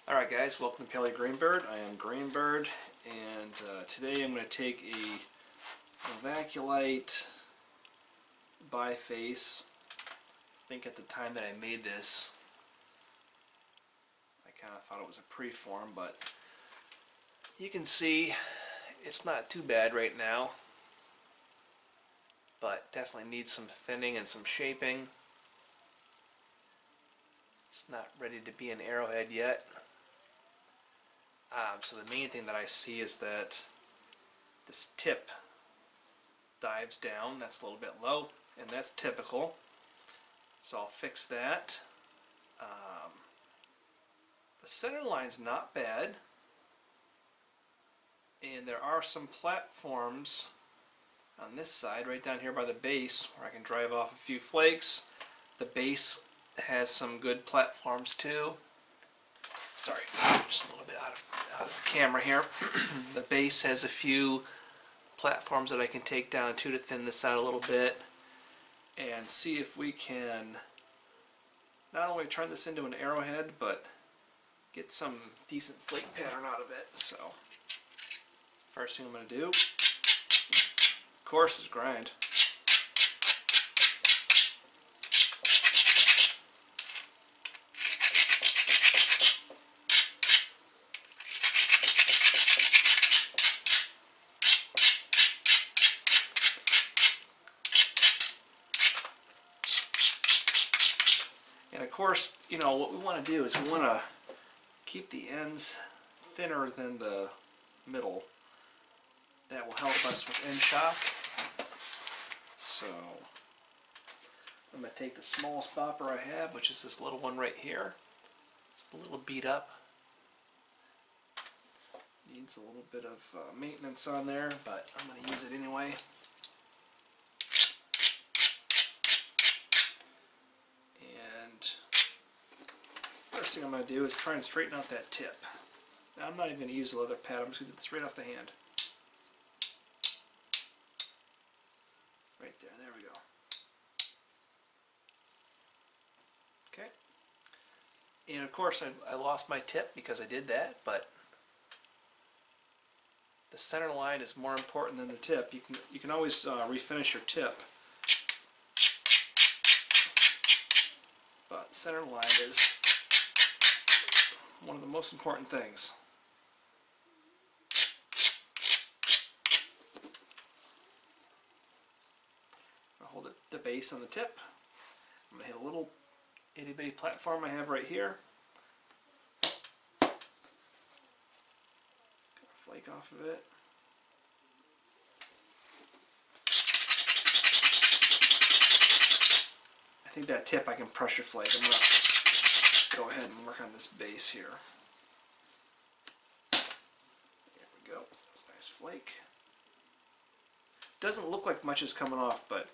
Alright guys, welcome to Paley Greenbird. I am Greenbird, and today I'm going to take a Novaculite biface. I think at the time that I made this, I kind of thought it was a preform, but you can see it's not too bad right now, but definitely needs some thinning and some shaping. It's not ready to be an arrowhead yet. So the main thing that I see is that this tip dives down. That's a little bit low, and that's typical. So I'll fix that. The center line's not bad, and there are some platforms on this side, right down here by the base, where I can drive off a few flakes. The base has some good platforms too. Sorry, just a little bit out of camera here. The base has a few platforms that I can take down too to thin this out a little bit and see if we can not only turn this into an arrowhead but get some decent flake pattern out of it. So first thing I'm going to do, of course, is grind. And of course, you know, what we want to do is we want to keep the ends thinner than the middle. That will help us with end shock. So I'm going to take the smallest bopper I have, which is this little one right here. It's a little beat up. Needs a little bit of maintenance on there, but I'm going to use it anyway. First thing I'm going to do is try and straighten out that tip. Now, I'm not even going to use a leather pad, I'm just going to do this right off the hand. Right there, there we go. Okay. And of course I lost my tip because I did that, but the center line is more important than the tip. You can always refinish your tip, but center line is one of the most important things. I'll hold the base on the tip. I'm going to hit a little itty bitty platform I have right here. Get a flake off of it. I think that tip I can pressure flake. I'm going to go ahead and work on this base here. There we go. That's a nice flake. Doesn't look like much is coming off, but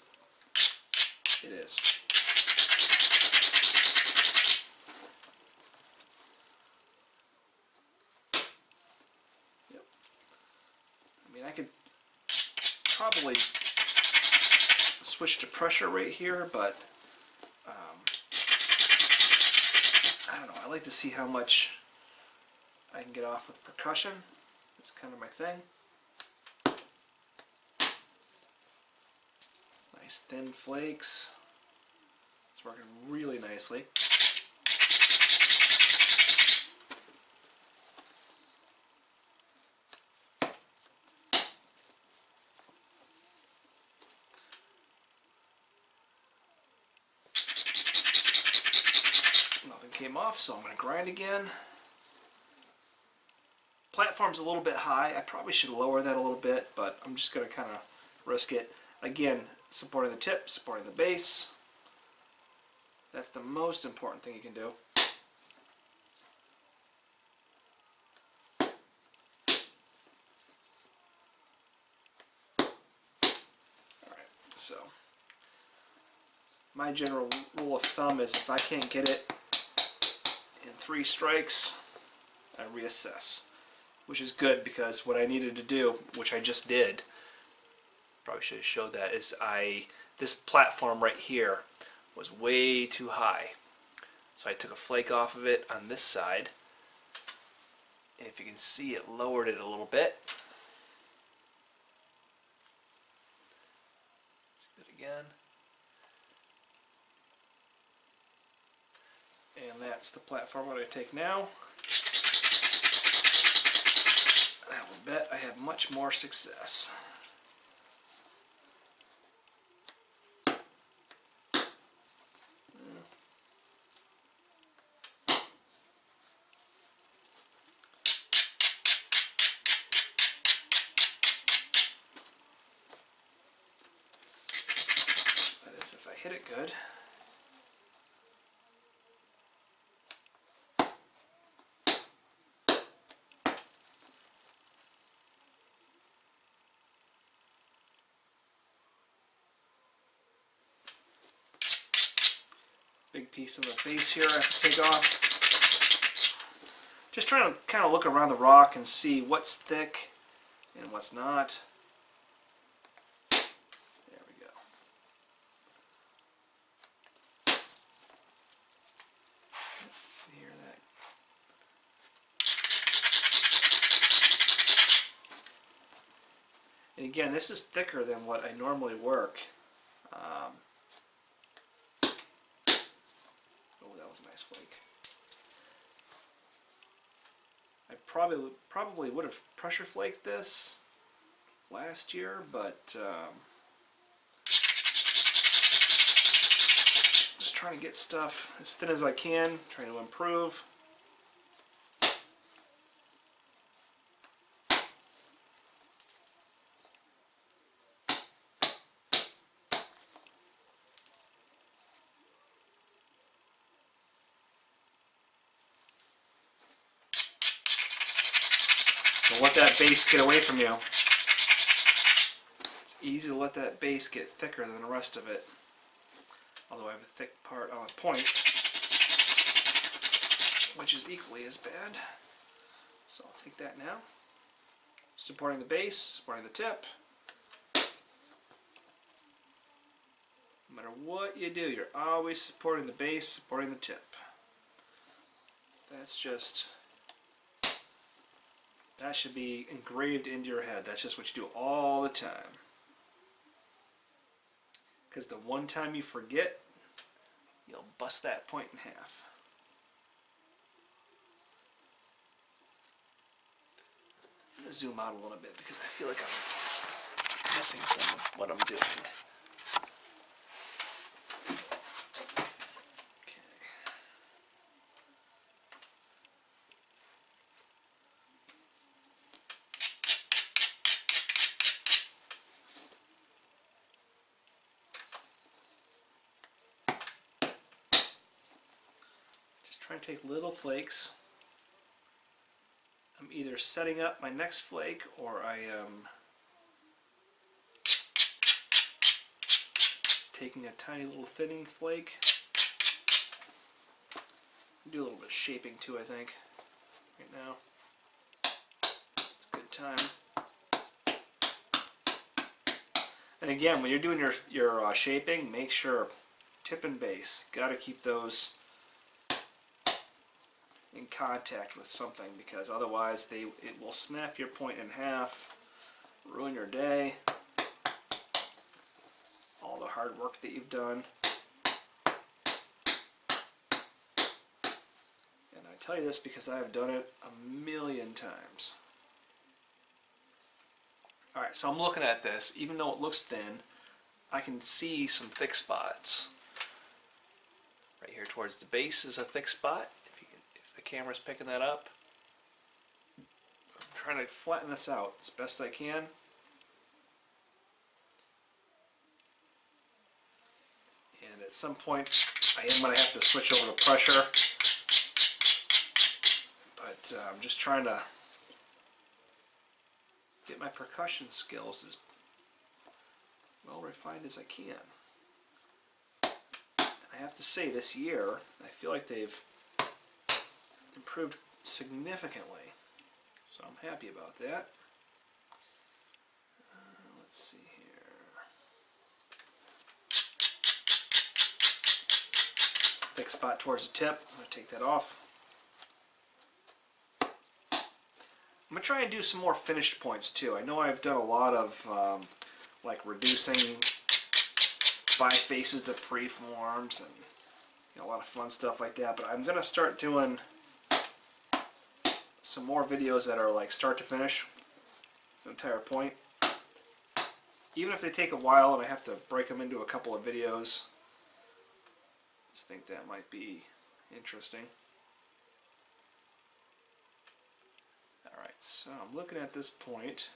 it is. Yep. I mean, I could probably switch to pressure right here, but I don't know. I like to see how much I can get off with percussion. That's kind of my thing. Nice thin flakes. It's working really nicely. Nothing came off, so I'm going to grind again. Platform's a little bit high. I probably should lower that a little bit, but I'm just going to kind of risk it. Again, supporting the tip, supporting the base. That's the most important thing you can do. Alright, so my general rule of thumb is if I can't get it in 3 strikes, I reassess. Which is good, because what I needed to do, which I just did, probably should have showed that, is this platform right here was way too high. So I took a flake off of it on this side, And if you can see, it lowered it a little bit. Let's do it again. And that's the platform I'm going to take now. I will bet I have much more success. That is if I hit it good. Big piece of the base here I have to take off. Just trying to kind of look around the rock and see what's thick and what's not. There we go. Hear that? And again, this is thicker than what I normally work. Oh, that was a nice flake. I probably would have pressure flaked this last year, but just trying to get stuff as thin as I can, trying to improve. Don't let that base get away from you. It's easy to let that base get thicker than the rest of it. Although I have a thick part on a point, which is equally as bad. So I'll take that now. Supporting the base, supporting the tip. No matter what you do, you're always supporting the base, supporting the tip. That's just... that should be engraved into your head. That's just what you do all the time. Because the one time you forget, you'll bust that point in half. I'm going to zoom out a little bit because I feel like I'm missing some of what I'm doing. Trying to take little flakes. I'm either setting up my next flake or I am taking a tiny little thinning flake. Do a little bit of shaping too, I think, right now. It's a good time. And again, when you're doing your shaping, make sure tip and base. Got to keep those in contact with something, because otherwise it will snap your point in half, ruin your day, all the hard work that you've done. And I tell you this because I have done it a million times. Alright, so I'm looking at this. Even though it looks thin, I can see some thick spots. Right here towards the base is a thick spot. If the camera's picking that up. I'm trying to flatten this out as best I can. And at some point I am going to have to switch over to pressure. But I'm just trying to get my percussion skills as well refined as I can. I have to say, this year I feel like they've improved significantly, so I'm happy about that. Let's see here. Thick spot towards the tip. I'm going to take that off. I'm going to try and do some more finished points too. I know I've done a lot of like reducing bifaces to preforms and a lot of fun stuff like that, but I'm going to start doing some more videos that are like start to finish, the entire point. Even if they take a while and I have to break them into a couple of videos, I just think that might be interesting. Alright, so I'm looking at this point.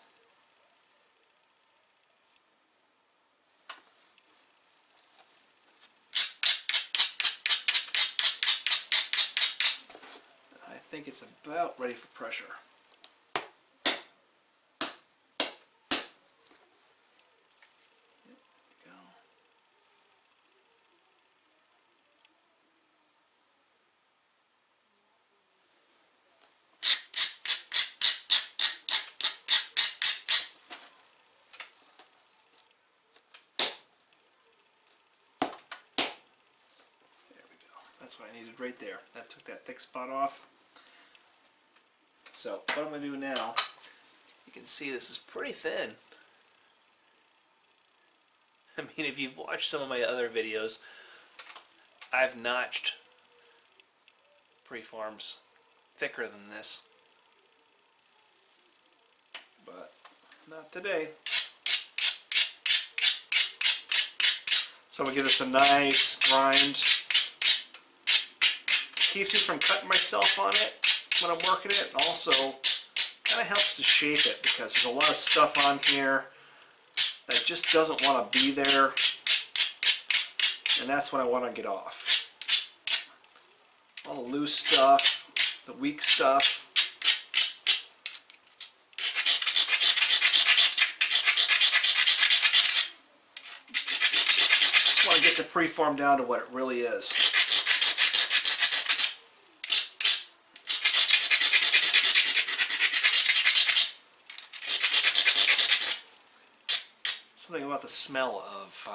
I think it's about ready for pressure. That's what I needed right there. That took that thick spot off. So what I'm going to do now, you can see this is pretty thin. I mean, if you've watched some of my other videos, I've notched preforms thicker than this. But not today. So I'm going to give this a nice grind. Keeps me from cutting myself on it when I'm working it, and also kind of helps to shape it because there's a lot of stuff on here that just doesn't want to be there, and that's what I want to get off. All the loose stuff, the weak stuff. Just want to get the preform down to what it really is. Something about the smell of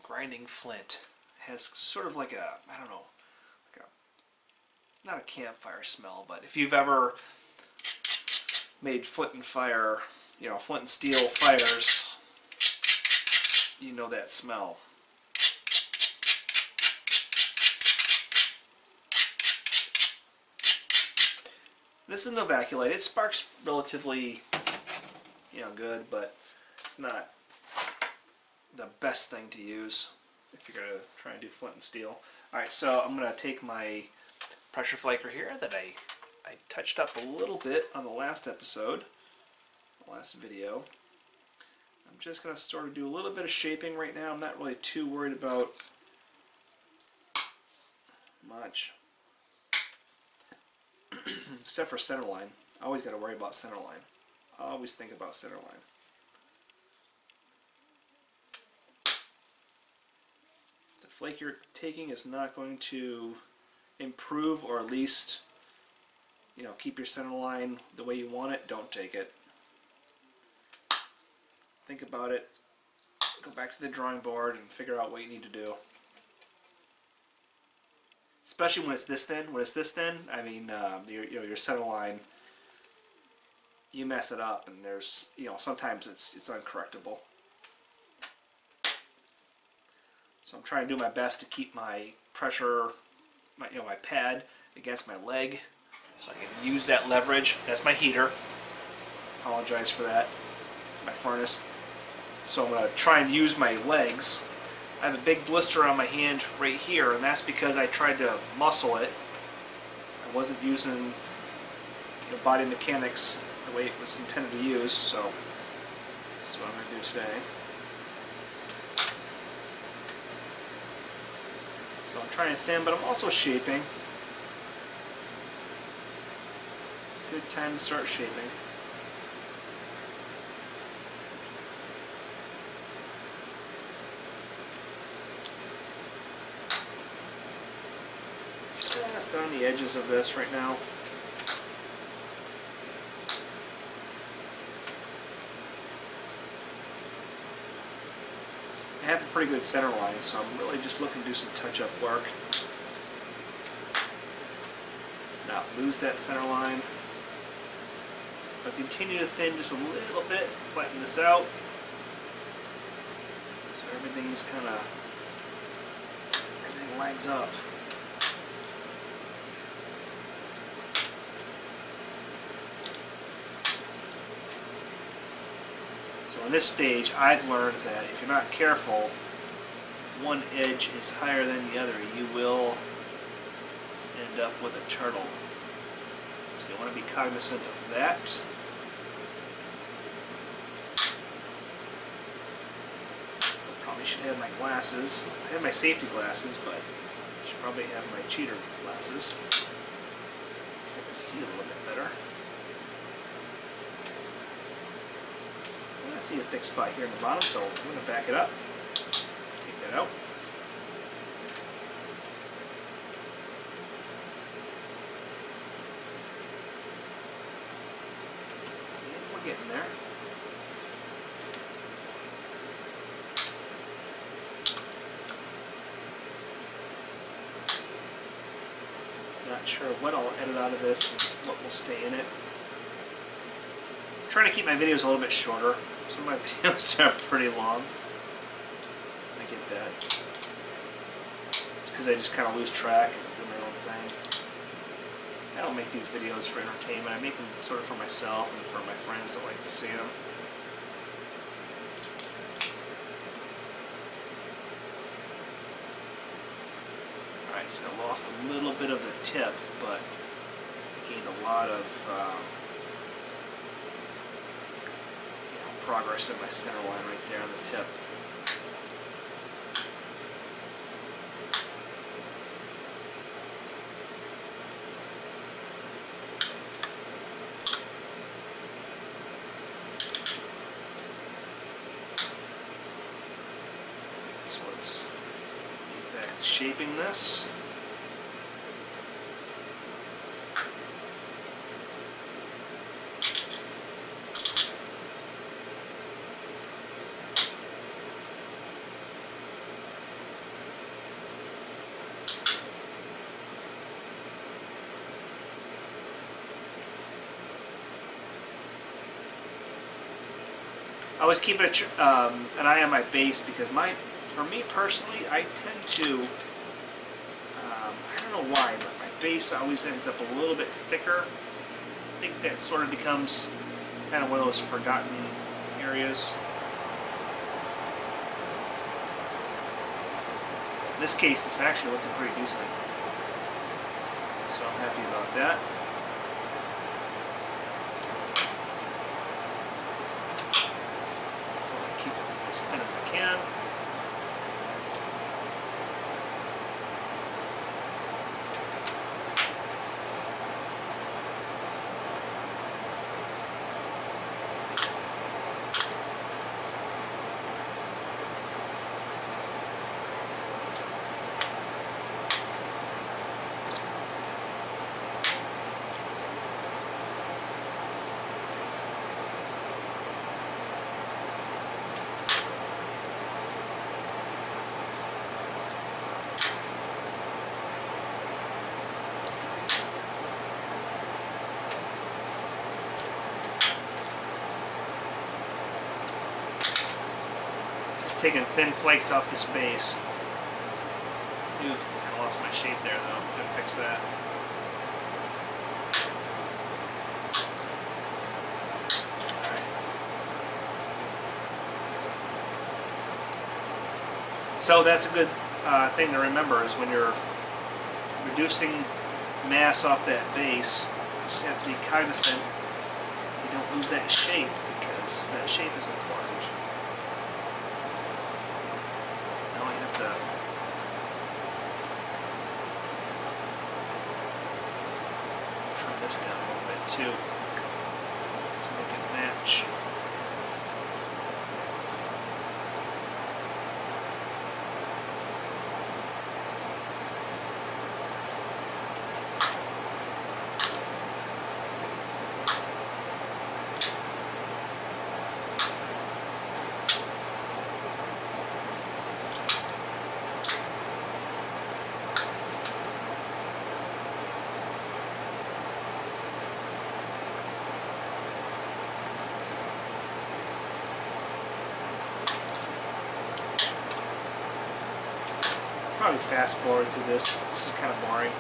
grinding flint. It has sort of like a, I don't know, like a, not a campfire smell, but if you've ever made flint and fire, you know, flint and steel fires, you know that smell. This is Novaculite. It sparks relatively, you know, good, but not the best thing to use if you're going to try and do flint and steel. Alright, so I'm going to take my pressure flaker here that I touched up a little bit on the last episode, the last video. I'm just going to sort of do a little bit of shaping right now. I'm not really too worried about much. Except for center line. I always got to worry about center line. I always think about center line. Flake you're taking is not going to improve, or at least, you know, keep your center line the way you want it, don't take it. Think about it, go back to the drawing board and figure out what you need to do. Especially when it's this thin. When it's this thin, I mean, your center line, you mess it up, and there's, you know, sometimes it's uncorrectable. So I'm trying to do my best to keep my pressure, my pad against my leg, so I can use that leverage. That's my heater. Apologize for that. It's my furnace. So I'm going to try and use my legs. I have a big blister on my hand right here, and that's because I tried to muscle it. I wasn't using, you know, body mechanics the way it was intended to use. So this is what I'm going to do today. So I'm trying to thin, but I'm also shaping. It's a good time to start shaping. Just on the edges of this right now. I have a pretty good center line, so I'm really just looking to do some touch-up work. Not lose that center line. I'll continue to thin just a little bit, flatten this out. So everything lines up. So in this stage, I've learned that if you're not careful, one edge is higher than the other, you will end up with a turtle. So you want to be cognizant of that. I probably should have my glasses. I have my safety glasses, but I should probably have my cheater glasses so I can see a little bit better. I see a thick spot here in the bottom, so I'm going to back it up. Take that out. And we're getting there. Not sure what I'll edit out of this and what will stay in it. I'm trying to keep my videos a little bit shorter. Some of my videos are pretty long. I get that. It's because I just kind of lose track and do my own thing. I don't make these videos for entertainment. I make them sort of for myself and for my friends that like to see them. Alright, so I lost a little bit of the tip, but I gained a lot of progress in my center line right there on the tip. So let's get back to shaping this. I always keep an eye on my base because for me personally, I tend to, I don't know why, but my base always ends up a little bit thicker. I think that sort of becomes kind of one of those forgotten areas. In this case, it's actually looking pretty decent. So I'm happy about that. As thin as I can. Taking thin flakes off this base. Ooh, kind of lost my shape there though. Gotta fix that. Alright. So that's a good thing to remember is when you're reducing mass off that base, you just have to be cognizant you don't lose that shape because that shape is important. Trim this down a little bit too to make it match. probably fast forward through this. This is kind of boring.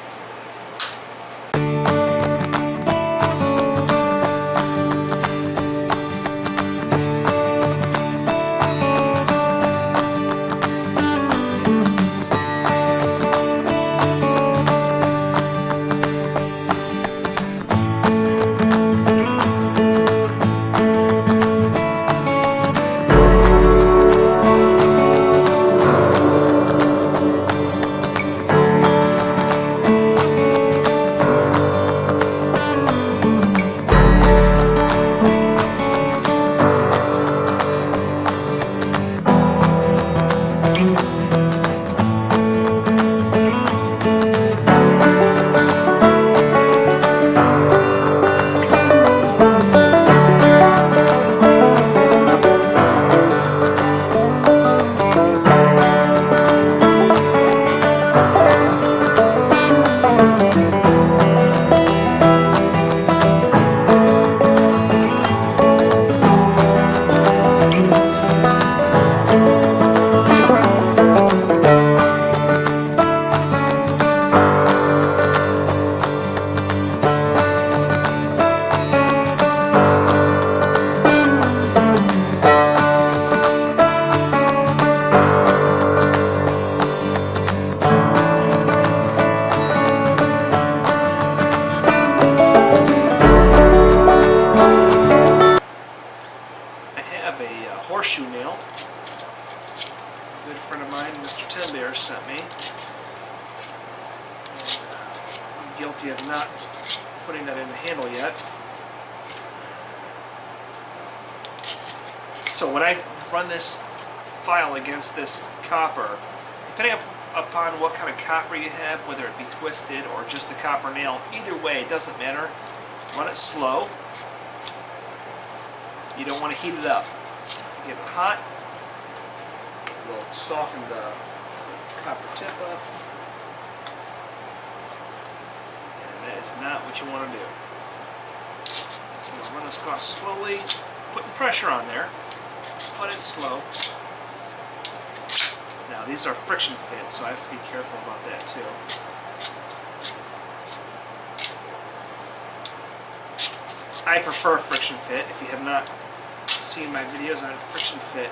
Horseshoe nail. A good friend of mine, Mr. Tenbear, sent me. And, I'm guilty of not putting that in the handle yet. So when I run this file against this copper, depending upon what kind of copper you have, whether it be twisted or just a copper nail, either way, it doesn't matter. Run it slow. You don't want to heat it up. Get it hot, it will soften the copper tip up, and that is not what you want to do. So I'm run this across slowly, putting pressure on there, but it's slow. Now these are friction fits, so I have to be careful about that too. I prefer friction fit. If you have not seen my videos on friction fit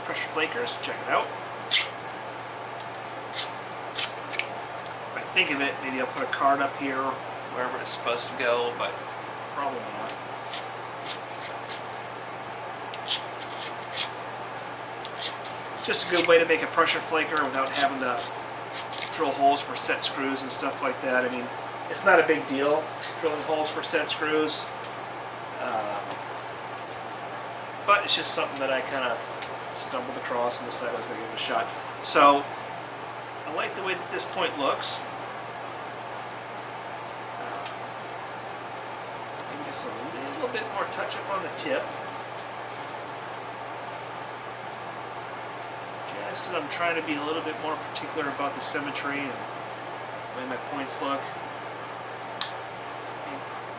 pressure flakers, check it out. If I think of it, maybe I'll put a card up here wherever it's supposed to go, but probably not. Just a good way to make a pressure flaker without having to drill holes for set screws and stuff like that. I mean, it's not a big deal drilling holes for set screws. But it's just something that I kind of stumbled across and decided I was going to give it a shot. So, I like the way that this point looks. Maybe just a little bit more touch up on the tip. Just because I'm trying to be a little bit more particular about the symmetry and the way my points look.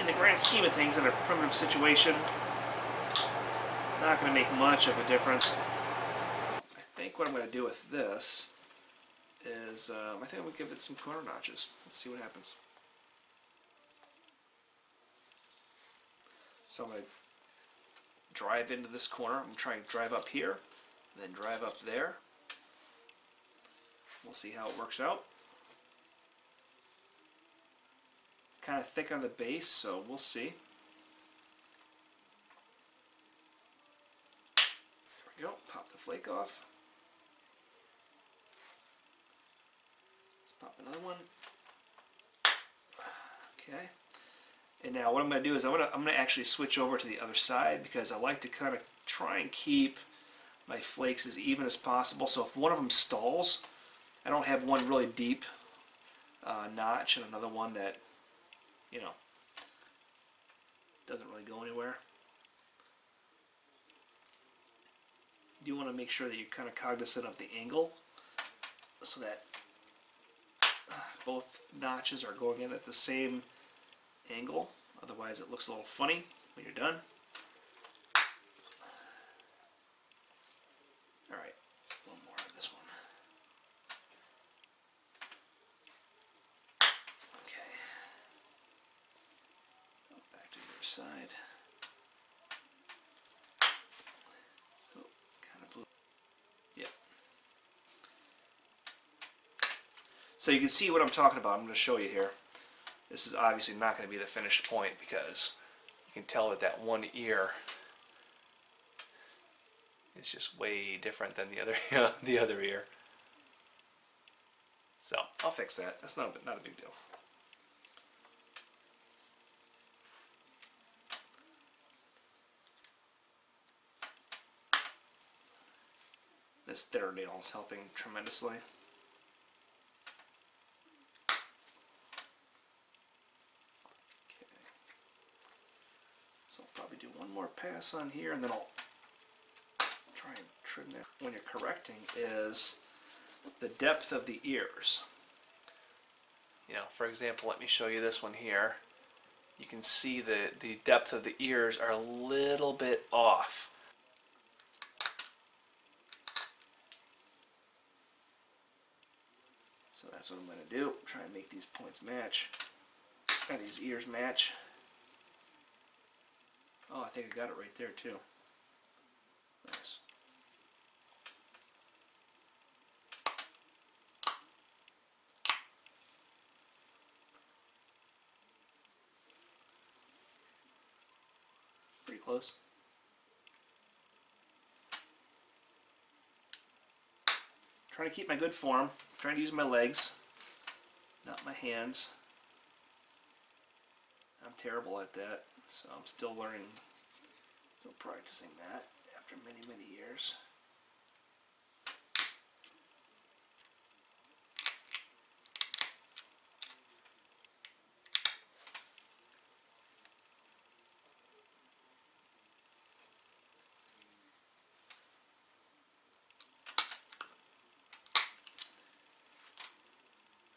In the grand scheme of things, in a primitive situation, not going to make much of a difference. I think what I'm going to do with this is, I think I'm going to give it some corner notches. Let's see what happens. So I'm going to drive into this corner. I'm trying to drive up here, and then drive up there. We'll see how it works out. It's kind of thick on the base, so we'll see. Go, pop the flake off. Let's pop another one. Okay. And now what I'm going to do is I'm going to actually switch over to the other side because I like to kind of try and keep my flakes as even as possible. So if one of them stalls, I don't have one really deep notch and another one that, you know, doesn't really go anywhere. You do want to make sure that you're kind of cognizant of the angle so that both notches are going in at the same angle. Otherwise it looks a little funny when you're done. Alright, one more of this one. other side. Oh, kind of blew. Yep. So you can see what I'm talking about. I'm going to show you here. This is obviously not going to be the finished point because you can tell that that one ear is just way different than the other the other ear. So I'll fix that. That's not a big deal. This thinner nail is helping tremendously. Okay. So I'll probably do one more pass on here and then I'll try and trim that. When you're correcting is the depth of the ears. You know, for example, let me show you this one here. You can see the depth of the ears are a little bit off. So that's what I'm going to do. Try and make these points match. And these ears match. Oh, I think I got it right there too. Nice. Pretty close. Trying to keep my good form. Trying to use my legs, not my hands. I'm terrible at that, so I'm still learning, still practicing that after many, many years.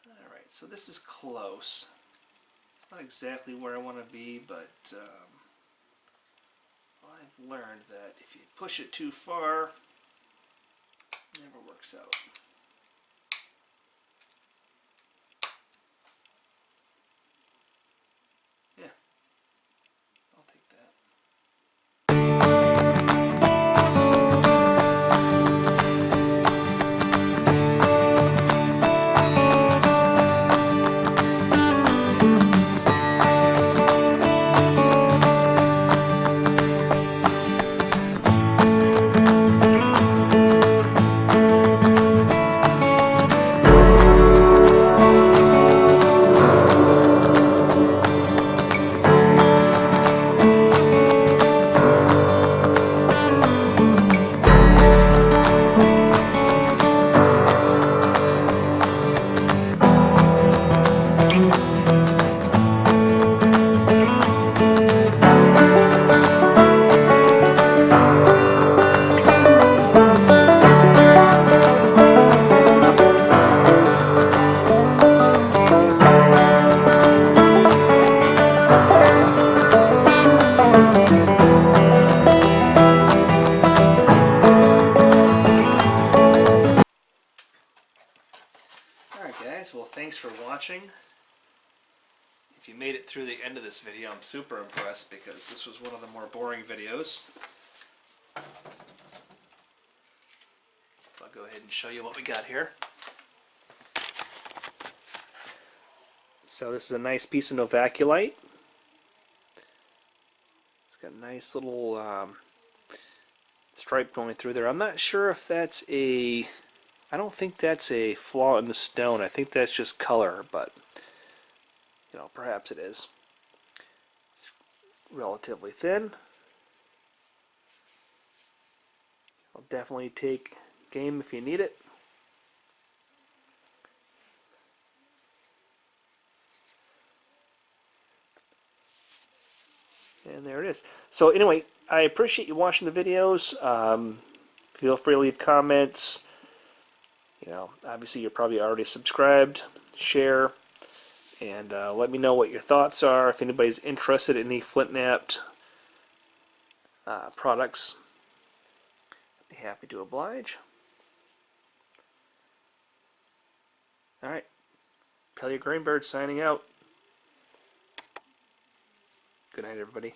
Alright, so this is close. It's not exactly where I want to be, but I've learned that if you push it too far, it never works out. Yeah, I'll take that. Alright guys, well thanks for watching. If you made it through the end of this video, I'm super impressed because this was one of the more boring videos. I'll go ahead and show you what we got here. So this is a nice piece of Novaculite. It's got a nice little stripe going through there. I'm not sure if that's a... I don't think that's a flaw in the stone. I think that's just color, but you know, perhaps it is. It's relatively thin. I'll definitely take game if you need it. And there it is. So anyway, I appreciate you watching the videos. Feel free to leave comments. You know, obviously you're probably already subscribed. Share. And let me know what your thoughts are. If anybody's interested in any flint-knapped products, I'd be happy to oblige. Alright, Pelly Greenbird signing out. Good night. night, everybody.